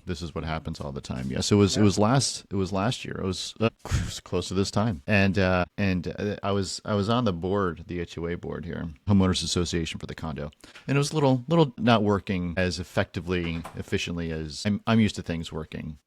this is what happens all the time. Yeah. So it was last year. It was close to this time. And I was on the board, the HOA board here, homeowners association for the condo. And it was little not working as efficiently as I'm used to things working.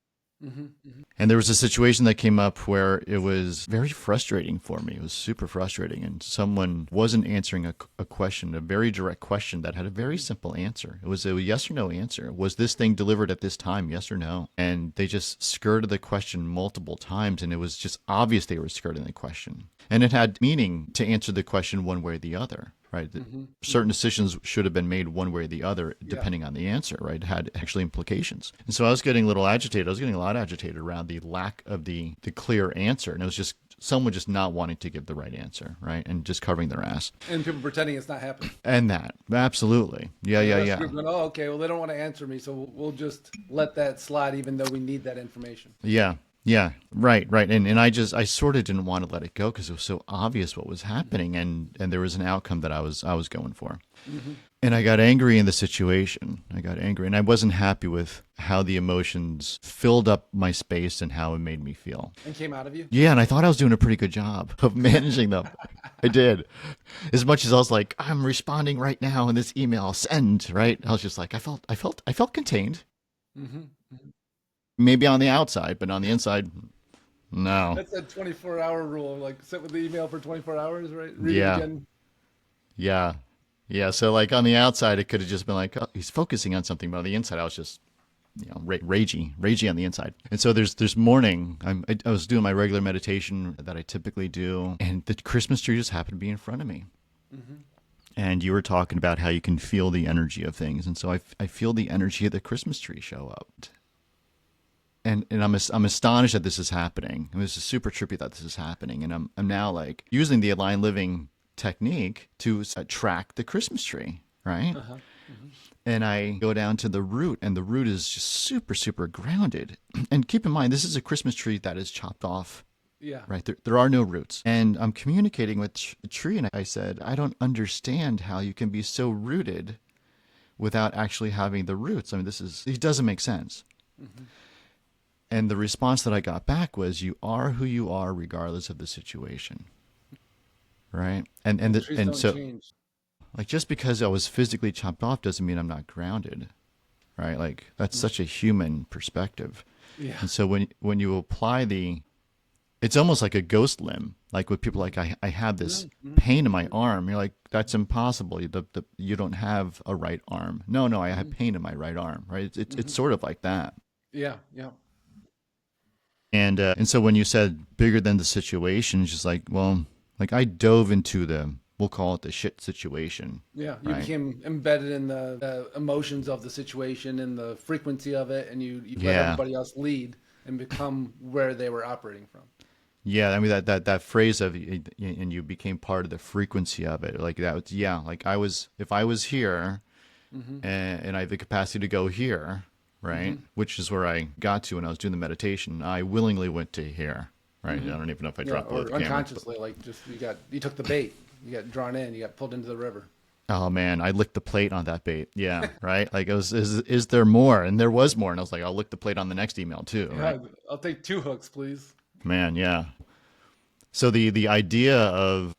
Hmm. Hmm. And there was a situation that came up where it was very frustrating for me. It was super frustrating. And someone wasn't answering a question, a very direct question that had a very simple answer. It was a yes or no answer. Was this thing delivered at this time? Yes or no? And they just skirted the question multiple times. And it was just obvious they were skirting the question. And it had meaning to answer the question one way or the other. Right. Hmm. Certain decisions should have been made one way or the other, Yeah. depending on the answer, right? It had actually implications. And so I was getting a little agitated. I was getting a lot agitated around the lack of the clear answer. And it was just someone just not wanting to give the right answer, right? And just covering their ass. And people pretending it's not happening. And that, absolutely. Yeah, And the yeah, rest of yeah. the group going, oh, okay, well, they don't want to answer me, so we'll just let that slide, even though we need that information. Yeah. Yeah, right, right. And I sort of didn't want to let it go because it was so obvious what was happening and there was an outcome that I was going for. Hmm. And I got angry in the situation. I got angry and I wasn't happy with how the emotions filled up my space and how it made me feel. And came out of you. Yeah, and I thought I was doing a pretty good job of managing them. I did. As much as I was like, I'm responding right now in this email, send, right? I was just like, I felt contained. Hmm. Maybe on the outside, but on the inside, no. That's that 24-hour rule. Like, sit with the email for 24 hours, right? Read it Yeah, again. yeah, yeah. So like on the outside, it could have just been like, oh, he's focusing on something, but on the inside, I was just, ragey on the inside. And so there's morning. I was doing my regular meditation that I typically do, and the Christmas tree just happened to be in front of me. Hmm. And you were talking about how you can feel the energy of things, and so I feel the energy of the Christmas tree show up. And I'm astonished that this is happening. I mean, this is super trippy that this is happening. And I'm now like using the Align Living technique to track the Christmas tree, right? Uh-huh. Hmm. And I go down to the root, and the root is just super, super grounded. And keep in mind, this is a Christmas tree that is chopped off, Yeah. right? There are no roots. And I'm communicating with the tree, and I said, I don't understand how you can be so rooted without actually having the roots. I mean, it doesn't make sense. Hmm. And the response that I got back was, "You are who you are, regardless of the situation." Right? Trees And don't so, change. like, just because I was physically chopped off doesn't mean I'm not grounded, right? Like, that's such a human perspective. Yeah. And so when you apply it's almost like a ghost limb. Like with people, like I have this Mm-hmm. pain in my arm. You're like, that's impossible. You don't have a right arm. No, I have pain in my right arm. Right? It's sort of like that. Yeah. Yeah. And so when you said bigger than the situation, it's just like, well, like I dove into we'll call it the shit situation, Yeah. You right? became embedded in the emotions of the situation and the frequency of it, and you let Yeah, everybody else lead and become where they were operating from. yeah. I mean that phrase of and you became part of the frequency of it, like that. Yeah, like if I was here Hmm. and I have the capacity to go here, right, Hmm. which is where I got to when I was doing the meditation, I willingly went to here, right. I Hmm. don't even know if I Yeah. dropped below Or the camera. unconsciously, like just you took the bait, you got drawn in, you got pulled into the river. Oh man, I licked the plate on that bait. Yeah, right. Like it was, is there more? And there was more. And I was like, I'll lick the plate on the next email too. Right. Yeah. I'll take 2 hooks, please. Man, yeah. So the idea of,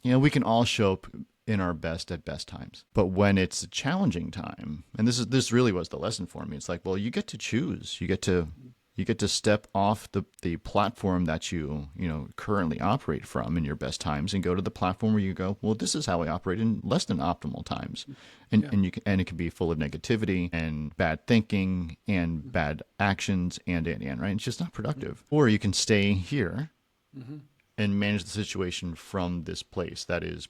we can all show up in our best at best times, but when it's a challenging time, and this really was the lesson for me. It's like, well, you get to choose. You get to step off the platform that you currently operate from in your best times and go to the platform where you go, well, this is how I operate in less than optimal times. And Yeah. and it can be full of negativity and bad thinking and bad actions and right. It's just not productive. Or you can stay here Hmm. and manage the situation from this place that is